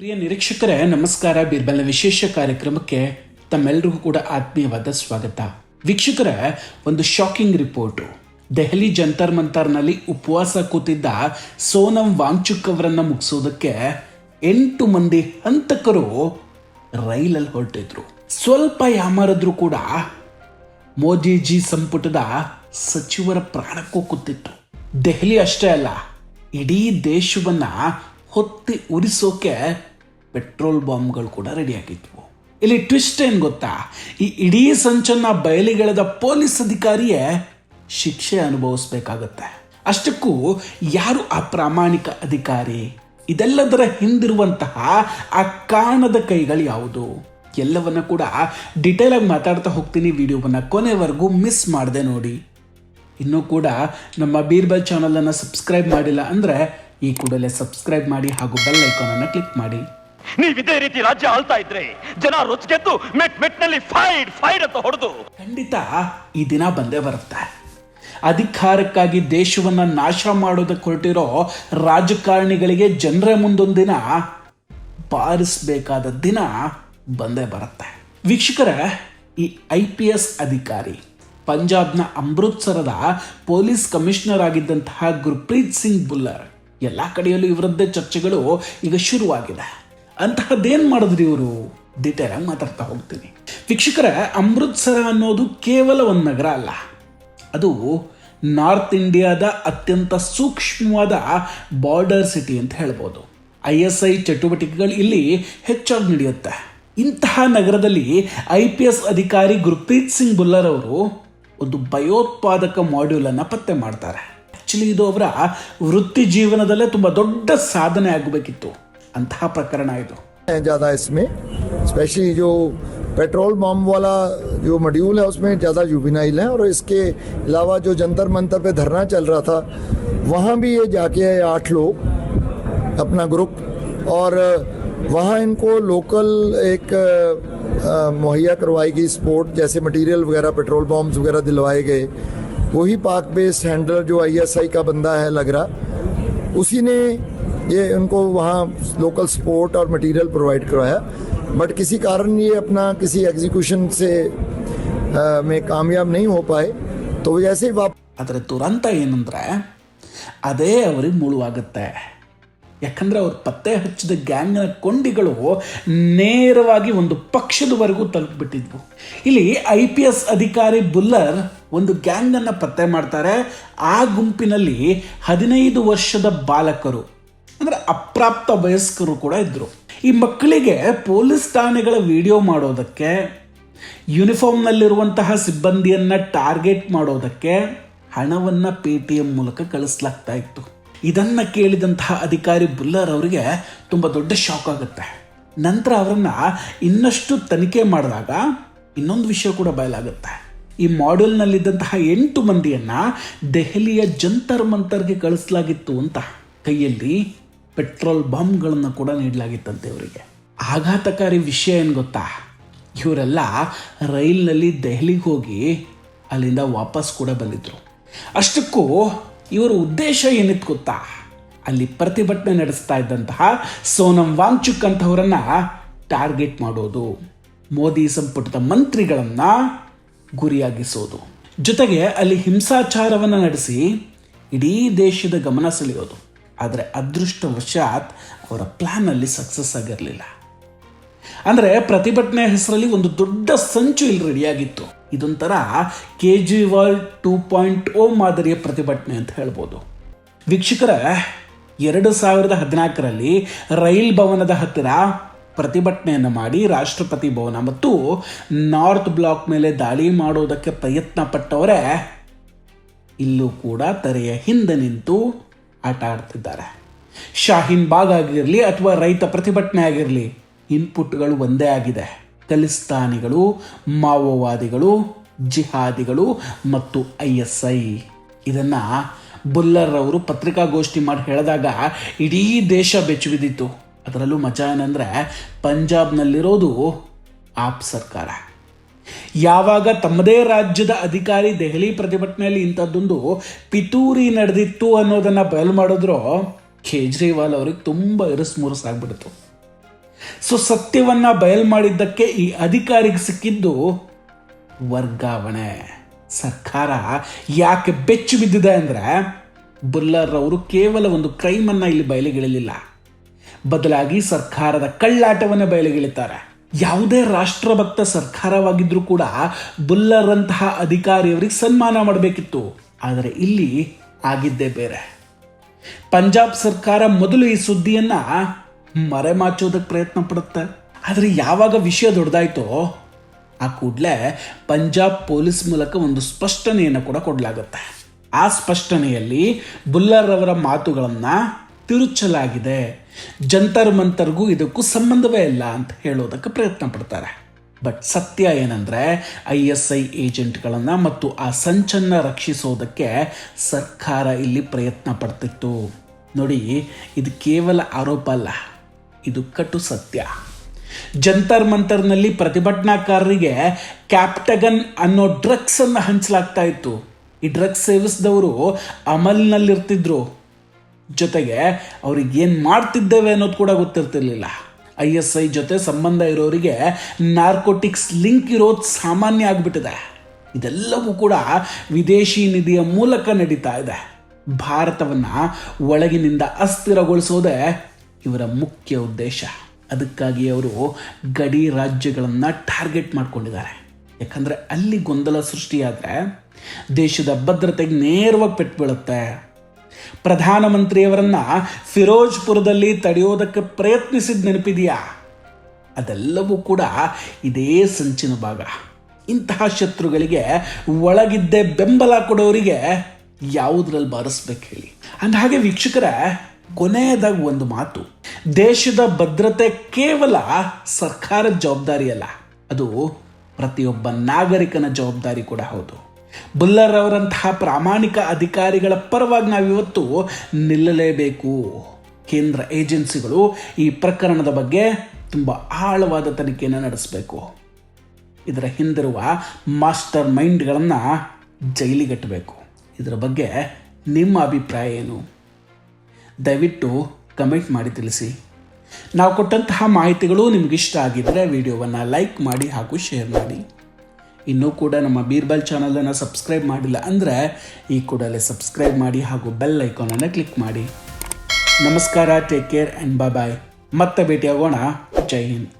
ಪ್ರಿಯ ನಿರೀಕ್ಷಕರೇ ನಮಸ್ಕಾರ. ಬೀರ್ಬಲ್ನ ವಿಶೇಷ ಕಾರ್ಯಕ್ರಮಕ್ಕೆ ತಮ್ಮೆಲ್ಲರಿಗೂ ಕೂಡ ಆತ್ಮೀಯವಾದ ಸ್ವಾಗತ. ವೀಕ್ಷಕರೇ, ಒಂದು ಶಾಕಿಂಗ್ ರಿಪೋರ್ಟು. ದೆಹಲಿ ಜಂತರ್ ಮಂತರ್ನಲ್ಲಿ ಉಪವಾಸ ಕೂತಿದ್ದ ಸೋನಂ ವಾಂಗ್ಚುಕ್ ಅವರನ್ನು ಮುಗಿಸೋದಕ್ಕೆ 8 ಮಂದಿ ಹಂತಕರು ರೈಲಲ್ಲಿ ಹೊರಟಿದ್ರು. ಸ್ವಲ್ಪ ಯಾಮಾರಿದ್ರು ಕೂಡ ಮೋದಿಜಿ ಸಂಪುಟದ ಸಚಿವರ ಪ್ರಾಣಕ್ಕೂ ಕೂತಿತ್ತು. ದೆಹಲಿ ಅಷ್ಟೇ ಅಲ್ಲ, ಇಡೀ ದೇಶವನ್ನ ಹೊತ್ತಿ ಉರಿಸೋಕೆ ಪೆಟ್ರೋಲ್ ಬಾಂಬ್ಗಳು ಕೂಡ ರೆಡಿ ಆಗಿದ್ವು. ಇಲ್ಲಿ ಟ್ವಿಸ್ಟ್ ಏನ್ ಗೊತ್ತಾ? ಈ ಇಡೀ ಸಂಚನ್ನ ಬಯಲಿಗೆಳೆದ ಪೊಲೀಸ್ ಅಧಿಕಾರಿಯೇ ಶಿಕ್ಷೆ ಅನುಭವಿಸ್ಬೇಕಾಗತ್ತೆ. ಅಷ್ಟಕ್ಕೂ ಯಾರು ಆ ಪ್ರಾಮಾಣಿಕ ಅಧಿಕಾರಿ? ಇದೆಲ್ಲದರ ಹಿಂದಿರುವಂತಹ ಆ ಕಾಣದ ಕೈಗಳು ಯಾವುದು? ಎಲ್ಲವನ್ನ ಕೂಡ ಡಿಟೇಲ್ ಆಗಿ ಮಾತಾಡ್ತಾ ಹೋಗ್ತೀನಿ. ವಿಡಿಯೋವನ್ನ ಕೊನೆವರೆಗೂ ಮಿಸ್ ಮಾಡದೆ ನೋಡಿ. ಇನ್ನೂ ಕೂಡ ನಮ್ಮ ಬೀರ್ಬಲ್ ಚಾನಲ್ ಅನ್ನ ಸಬ್ಸ್ಕ್ರೈಬ್ ಮಾಡಿಲ್ಲ ಅಂದ್ರೆ ಈ ಕೂಡಲೇ ಸಬ್ಸ್ಕ್ರೈಬ್ ಮಾಡಿ ಹಾಗೂ ಬೆಲ್ ಐಕಾನ್ ಅನ್ನು ಕ್ಲಿಕ್ ಮಾಡಿ. ನೀವು ಇದೇ ರೀತಿ ರಾಜ್ಯ ಆಳ್ತಾ ಇದ್ರೆ ಜನ ರೊಚ್ಗೆದ್ದು ಮೆಟ್ನಲ್ಲಿ ಫೈಡ್ ಅಂತ ಹೊಡೆದು ಖಂಡಿತ ಈ ದಿನ ಬಂದೇ ಬರುತ್ತೆ. ಅಧಿಕಾರಕ್ಕಾಗಿ ದೇಶವನ್ನ ನಾಶ ಮಾಡೋದಕ್ಕೆ ಹೊರಟಿರೋ ರಾಜಕಾರಣಿಗಳಿಗೆ ಜನರ ಮುಂದೊಂದಿನ ಬಾರಿಸಬೇಕಾದ ದಿನ ಬಂದೇ ಬರುತ್ತೆ. ವೀಕ್ಷಕರ, ಈ IPS ಅಧಿಕಾರಿ ಪಂಜಾಬ್ನ ಅಮೃತ್ಸರದ ಪೊಲೀಸ್ ಕಮಿಷನರ್ ಆಗಿದ್ದಂತಹ ಗುರ್ಪ್ರೀತ್ ಸಿಂಗ್ ಬುಲ್ಲರ್. ಎಲ್ಲ ಕಡೆಯಲ್ಲೂ ಇವರದ್ದೇ ಚರ್ಚೆಗಳು ಈಗ ಶುರುವಾಗಿದೆ. ಅಂತಹದ್ದೇನ್ ಮಾಡಿದ್ರಿ ಇವರು? ಡಿಟೇಲ್ ಆಗಿ ಮಾತಾಡ್ತಾ ಹೋಗ್ತೀನಿ. ವೀಕ್ಷಕರೇ, ಅಮೃತ್ಸರ ಅನ್ನೋದು ಕೇವಲ ಒಂದು ನಗರ ಅಲ್ಲ, ಅದು ನಾರ್ತ್ ಇಂಡಿಯಾದ ಅತ್ಯಂತ ಸೂಕ್ಷ್ಮವಾದ ಬಾರ್ಡರ್ ಸಿಟಿ ಅಂತ ಹೇಳ್ಬೋದು. ISI ಚಟುವಟಿಕೆಗಳು ಇಲ್ಲಿ ಹೆಚ್ಚಾಗಿ ನಡೆಯುತ್ತೆ. ಇಂತಹ ನಗರದಲ್ಲಿ IPS ಅಧಿಕಾರಿ ಗುರ್ಪ್ರೀತ್ ಸಿಂಗ್ ಬುಲ್ಲರ್ ಅವರು ಒಂದು ಭಯೋತ್ಪಾದಕ ಮಾಡ್ಯೂಲ್ ಅನ್ನ ಪತ್ತೆ ಮಾಡ್ತಾರೆ. ಆಕ್ಚುಲಿ ಇದು ಅವರ ವೃತ್ತಿ ಜೀವನದಲ್ಲೇ ತುಂಬಾ ದೊಡ್ಡ ಸಾಧನೆ ಆಗಬೇಕಿತ್ತು. ಅಂತಹ ಪ್ರಕರಣ ಇದು. ज़्यादा इसमें स्पेशली जो पेट्रोल बम वाला जो मॉड्यूल है उसमें ज़्यादा जुबिनाइल हैं, और इसके अलावा जो जंतर मंतर पे धरना चल रहा था वहाँ भी ये जाके 8 लोग अपना ग्रुप, और वहाँ इनको लोकल एक मुहैया करवाई गई स्पोर्ट जैसे मटेरियल वगैरह, पेट्रोल बम्स वगैरह दिलवाए गए. वही पाक बेस्ड हैंडलर जो ISI का बंदा है लग रहा, उसी ने ये उनको वहाँ लोकल सपोर्ट और मटेरियल प्रोवाइड करवाया. बट किसी कारण ये अपना किसी एग्जीक्यूशन से में कामयाब नहीं हो पाए, तो जैसे ही ಅದರ ದುರಂತ ಏನಂದ್ರೆ ಅದೇ ಅವರಿಗೆ ಮುಳುವಾಗುತ್ತೆ. ಯಾಕಂದ್ರೆ ಅವ್ರು ಪತ್ತೆ ಹಚ್ಚಿದ ಗ್ಯಾಂಗ್ನ ಕೊಂಡಿಗಳು ನೇರವಾಗಿ ಒಂದು ಪಕ್ಷದವರೆಗೂ ತಲುಪಿಬಿಟ್ಟಿದ್ವು. ಇಲ್ಲಿ IPS ಅಧಿಕಾರಿ ಬುಲ್ಲರ್ ಒಂದು ಗ್ಯಾಂಗ್ ಅನ್ನ ಪತ್ತೆ ಮಾಡ್ತಾರೆ. ಆ ಗುಂಪಿನಲ್ಲಿ 15 ವರ್ಷದ ಬಾಲಕರು, ಅಂದ್ರೆ ಅಪ್ರಾಪ್ತ ವಯಸ್ಕರು ಕೂಡ ಇದ್ರು. ಈ ಮಕ್ಕಳಿಗೆ ಪೊಲೀಸ್ ಠಾಣೆಗಳ ವಿಡಿಯೋ ಮಾಡೋದಕ್ಕೆ, ಯೂನಿಫಾರ್ಮ್ನಲ್ಲಿರುವಂತಹ ಸಿಬ್ಬಂದಿಯನ್ನ ಟಾರ್ಗೆಟ್ ಮಾಡೋದಕ್ಕೆ ಹಣವನ್ನ PTM ಮೂಲಕ ಕಳಿಸ್ಲಾಗ್ತಾ ಇತ್ತು. ಇದನ್ನ ಕೇಳಿದಂತಹ ಅಧಿಕಾರಿ ಬುಲ್ಲರ್ ಅವರಿಗೆ ತುಂಬಾ ದೊಡ್ಡ ಶಾಕ್ ಆಗುತ್ತೆ. ನಂತರ ಅವರನ್ನ ಇನ್ನಷ್ಟು ತನಿಖೆ ಮಾಡಿದಾಗ ಇನ್ನೊಂದು ವಿಷಯ ಕೂಡ ಬಯಲಾಗುತ್ತೆ. ಈ ಮಾಡ್ಯೂಲ್ನಲ್ಲಿದ್ದಂತಹ 8 ಮಂದಿಯನ್ನ ದೆಹಲಿಯ ಜಂತರ್ ಮಂತರ್ಗೆ ಕಳಿಸಲಾಗಿತ್ತು ಅಂತ. ಕೈಯಲ್ಲಿ ಪೆಟ್ರೋಲ್ ಬಾಂಬ್ಗಳನ್ನು ಕೂಡ ನೀಡಲಾಗಿತ್ತಂತೆ ಇವರಿಗೆ. ಆಘಾತಕಾರಿ ವಿಷಯ ಏನು ಗೊತ್ತಾ? ಇವರೆಲ್ಲ ರೈಲ್ನಲ್ಲಿ ದೆಹಲಿಗೆ ಹೋಗಿ ಅಲ್ಲಿಂದ ವಾಪಸ್ ಕೂಡ ಬಂದಿದ್ರು. ಅಷ್ಟಕ್ಕೂ ಇವರ ಉದ್ದೇಶ ಏನಿತ್ತು ಗೊತ್ತಾ? ಅಲ್ಲಿ ಪ್ರತಿಭಟನೆ ನಡೆಸ್ತಾ ಇದ್ದಂತಹ ಸೋನಂ ವಾಂಗ್ಚುಕ್ ಅಂತವರನ್ನ ಟಾರ್ಗೆಟ್ ಮಾಡೋದು, ಮೋದಿ ಸಂಪುಟದ ಮಂತ್ರಿಗಳನ್ನ ಗುರಿಯಾಗಿಸೋದು, ಜೊತೆಗೆ ಅಲ್ಲಿ ಹಿಂಸಾಚಾರವನ್ನು ನಡೆಸಿ ಇಡೀ ದೇಶದ ಗಮನ ಸೆಳೆಯೋದು. ಆದರೆ ಅದೃಷ್ಟವಶಾತ್ ಅವರ ಪ್ಲಾನ್ ಅಲ್ಲಿ ಸಕ್ಸಸ್ ಆಗಿರಲಿಲ್ಲ. ಅಂದ್ರೆ ಪ್ರತಿಭಟನೆ ಹೆಸರಲ್ಲಿ ಒಂದು ದೊಡ್ಡ ಸಂಚು ಇಲ್ಲಿ ರೆಡಿಯಾಗಿತ್ತು. ಇದೊಂಥರ ಕೇಜ್ರಿವಾಲ್ 2.0 ಮಾದರಿಯ ಪ್ರತಿಭಟನೆ ಅಂತ ಹೇಳ್ಬೋದು. ವೀಕ್ಷಕರ, 2014ರಲ್ಲಿ ರೈಲ್ ಭವನದ ಹತ್ತಿರ ಪ್ರತಿಭಟನೆಯನ್ನು ಮಾಡಿ ರಾಷ್ಟ್ರಪತಿ ಭವನ ಮತ್ತು ನಾರ್ತ್ ಬ್ಲಾಕ್ ಮೇಲೆ ದಾಳಿ ಮಾಡೋದಕ್ಕೆ ಪ್ರಯತ್ನ ಪಟ್ಟವರೇ ಇಲ್ಲೂ ಕೂಡ ತೆರೆಯ ಹಿಂದೆ ನಿಂತು ಆಟ ಆಡ್ತಿದ್ದಾರೆ. ಶಾಹೀನ್ ಬಾಗ್ ಆಗಿರಲಿ ಅಥವಾ ರೈತ ಪ್ರತಿಭಟನೆ ಆಗಿರಲಿ, ಇನ್ಪುಟ್ಗಳು ಒಂದೇ ಆಗಿದೆ. ಖಲಿಸ್ತಾನಿಗಳು, ಮಾವೋವಾದಿಗಳು, ಜಿಹಾದಿಗಳು ಮತ್ತು ISI. ಇದನ್ನ ಬುಲ್ಲರ್ ಅವರು ಪತ್ರಿಕಾಗೋಷ್ಠಿ ಮಾಡಿ ಹೇಳಿದಾಗ ಇಡೀ ದೇಶ ಬೆಚ್ಚಬಿದ್ದಿತ್ತು. ಅದರಲ್ಲೂ ಮಜಾ ಏನಂದ್ರೆ ಪಂಜಾಬ್ನಲ್ಲಿರೋದು ಆಪ್ ಸರ್ಕಾರ. ಯಾವಾಗ ತಮ್ಮದೇ ರಾಜ್ಯದ ಅಧಿಕಾರಿ ದೆಹಲಿ ಪ್ರತಿಭಟನೆಯಲ್ಲಿ ಇಂಥದ್ದೊಂದು ಪಿತೂರಿ ನಡೆದಿತ್ತು ಅನ್ನೋದನ್ನ ಬಯಲು ಮಾಡಿದ್ರೋ ಕೇಜ್ರಿವಾಲ್ ಅವ್ರಿಗೆ ತುಂಬ ಇರಸ್ಮುರಸಾಗ್ಬಿಡ್ತು. ಸೊ ಸತ್ಯವನ್ನ ಬಯಲು ಮಾಡಿದ್ದಕ್ಕೆ ಈ ಅಧಿಕಾರಿಗೆ ಸಿಕ್ಕಿದ್ದು ವರ್ಗಾವಣೆ. ಸರ್ಕಾರ ಯಾಕೆ ಬೆಚ್ಚು ಬಿದ್ದಿದೆ ಅಂದರೆ, ಬುಲ್ಲರ್ ಅವರು ಕೇವಲ ಒಂದು ಕ್ರೈಮನ್ನು ಇಲ್ಲಿ ಬಯಲಿಗಿಳಿಲಿಲ್ಲ, ಬದಲಾಗಿ ಸರ್ಕಾರದ ಕಳ್ಳಾಟವನ್ನೇ ಬಯಲಿಗಿಳಿತಾರೆ. ಯಾವುದೇ ರಾಷ್ಟ್ರಭಕ್ತ ಸರ್ಕಾರವಾಗಿದ್ರೂ ಕೂಡ ಬುಲ್ಲರ್ ಅಂತಹ ಅಧಿಕಾರಿಯವರಿಗೆ ಸನ್ಮಾನ ಮಾಡಬೇಕಿತ್ತು. ಆದರೆ ಇಲ್ಲಿ ಆಗಿದ್ದೇ ಬೇರೆ. ಪಂಜಾಬ್ ಸರ್ಕಾರ ಮೊದಲು ಈ ಸುದ್ದಿಯನ್ನ ಮರೆಮಾಚೋದಕ್ಕೆ ಪ್ರಯತ್ನ ಪಡುತ್ತೆ. ಆದರೆ ಯಾವಾಗ ವಿಷಯ ದೊಡ್ಡದಾಯ್ತೋ ಆ ಕೂಡಲೇ ಪಂಜಾಬ್ ಪೊಲೀಸ್ ಮೂಲಕ ಒಂದು ಸ್ಪಷ್ಟನೆಯನ್ನು ಕೂಡ ಕೊಡಲಾಗುತ್ತೆ. ಆ ಸ್ಪಷ್ಟನೆಯಲ್ಲಿ ಬುಲ್ಲರ್ ಅವರ ಮಾತುಗಳನ್ನು ತಿರುಚಲಾಗಿದೆ, ಜಂತರ್ ಮಂತರ್ಗೂ ಇದಕ್ಕೂ ಸಂಬಂಧವೇ ಇಲ್ಲ ಅಂತ ಹೇಳೋದಕ್ಕೆ ಪ್ರಯತ್ನ ಪಡ್ತಾರೆ. ಬಟ್ ಸತ್ಯ ಏನಂದರೆ, ISI ಏಜೆಂಟ್ಗಳನ್ನು ಮತ್ತು ಆ ಸಂಚನ್ನು ರಕ್ಷಿಸೋದಕ್ಕೆ ಸರ್ಕಾರ ಇಲ್ಲಿ ಪ್ರಯತ್ನ ಪಡ್ತಿತ್ತು. ನೋಡಿ, ಇದು ಕೇವಲ ಆರೋಪ ಅಲ್ಲ, ಇದು ಕಟು ಸತ್ಯ. ಜಂತರ್ ಮಂತರ್ನಲ್ಲಿ ಪ್ರತಿಭಟನಾಕಾರರಿಗೆ ಕ್ಯಾಪ್ಟಗನ್ ಅನ್ನೋ ಡ್ರಗ್ಸ್ ಅನ್ನು ಹಂಚಲಾಗ್ತಾ ಇತ್ತು. ಈ ಡ್ರಗ್ಸ್ ಸೇವಿಸಿದವರು ಅಮಲ್ನಲ್ಲಿರ್ತಿದ್ರು, ಜೊತೆಗೆ ಅವ್ರಿಗೆ ಏನು ಮಾಡ್ತಿದ್ದೇವೆ ಅನ್ನೋದು ಕೂಡ ಗೊತ್ತಿರ್ತಿರ್ಲಿಲ್ಲ. ISI ಜೊತೆ ಸಂಬಂಧ ಇರೋರಿಗೆ ನಾರ್ಕೋಟಿಕ್ಸ್ ಲಿಂಕ್ ಇರೋದು ಸಾಮಾನ್ಯ ಆಗಿಬಿಟ್ಟಿದೆ. ಇದೆಲ್ಲವೂ ಕೂಡ ವಿದೇಶಿ ನಿಧಿಯ ಮೂಲಕ ನಡೀತಾ ಇದೆ. ಭಾರತವನ್ನು ಒಳಗಿನಿಂದ ಅಸ್ಥಿರಗೊಳಿಸೋದೇ ಇವರ ಮುಖ್ಯ ಉದ್ದೇಶ. ಅದಕ್ಕಾಗಿ ಅವರು ಗಡಿ ರಾಜ್ಯಗಳನ್ನು ಟಾರ್ಗೆಟ್ ಮಾಡ್ಕೊಂಡಿದ್ದಾರೆ. ಯಾಕಂದರೆ ಅಲ್ಲಿ ಗೊಂದಲ ಸೃಷ್ಟಿಯಾದರೆ ದೇಶದ ಭದ್ರತೆಗೆ ನೇರವಾಗಿ ಪೆಟ್ಟು ಬೀಳುತ್ತೆ. ಪ್ರಧಾನಮಂತ್ರಿಯವರನ್ನು ಫಿರೋಜ್ಪುರದಲ್ಲಿ ತಡೆಯೋದಕ್ಕೆ ಪ್ರಯತ್ನಿಸಿದ ನೆನಪಿದೆಯಾ? ಅದೆಲ್ಲವೂ ಕೂಡ ಇದೇ ಸಂಚಿನ ಭಾಗ. ಇಂತಹ ಶತ್ರುಗಳಿಗೆ ಒಳಗಿದ್ದೇ ಬೆಂಬಲ ಕೊಡೋರಿಗೆ ಯಾವುದ್ರಲ್ಲಿ ಬಾರಿಸ್ಬೇಕು ಹೇಳಿ? ಅಂದಹಾಗೆ ವೀಕ್ಷಕರೇ, ಕೊನೆಯದಾಗಿ ಒಂದು ಮಾತು, ದೇಶದ ಭದ್ರತೆ ಕೇವಲ ಸರ್ಕಾರದ ಜವಾಬ್ದಾರಿ ಅಲ್ಲ, ಅದು ಪ್ರತಿಯೊಬ್ಬ ನಾಗರಿಕನ ಜವಾಬ್ದಾರಿ ಕೂಡ ಹೌದು. ಬುಲ್ಲರ್ ಅವರಂತಹ ಪ್ರಾಮಾಣಿಕ ಅಧಿಕಾರಿಗಳ ಪರವಾಗಿ ನಾವಿವತ್ತು ನಿಲ್ಲಲೇಬೇಕು. ಕೇಂದ್ರ ಏಜೆನ್ಸಿಗಳು ಈ ಪ್ರಕರಣದ ಬಗ್ಗೆ ತುಂಬ ಆಳವಾದ ತನಿಖೆಯನ್ನು ನಡೆಸಬೇಕು. ಇದರ ಹಿಂದಿರುವ ಮಾಸ್ಟರ್ ಮೈಂಡ್ಗಳನ್ನು ಜೈಲಿಗಟ್ಟಬೇಕು. ಇದರ ಬಗ್ಗೆ ನಿಮ್ಮ ಅಭಿಪ್ರಾಯ ಏನು? ದಯವಿಟ್ಟು ಕಮೆಂಟ್ ಮಾಡಿ ತಿಳಿಸಿ. ನಾವು ಕೊಟ್ಟಂತಹ ಮಾಹಿತಿಗಳು ನಿಮಗಿಷ್ಟ ಆಗಿದ್ದರೆ ವಿಡಿಯೋವನ್ನು ಲೈಕ್ ಮಾಡಿ ಹಾಗೂ ಶೇರ್ ಮಾಡಿ. ಇನ್ನೂ ಕೂಡ ನಮ್ಮ ಬೀರ್ಬಲ್ ಚಾನಲನ್ನು ಸಬ್ಸ್ಕ್ರೈಬ್ ಮಾಡಿಲ್ಲ ಅಂದರೆ ಈ ಕೂಡಲೇ ಸಬ್ಸ್ಕ್ರೈಬ್ ಮಾಡಿ ಹಾಗೂ ಬೆಲ್ ಐಕಾನನ್ನು ಕ್ಲಿಕ್ ಮಾಡಿ. ನಮಸ್ಕಾರ, ಟೇಕ್ ಕೇರ್ ಆ್ಯಂಡ್ ಬಾಯ್. ಮತ್ತೆ ಭೇಟಿಯಾಗೋಣ. ಜೈ ಹಿಂದ್.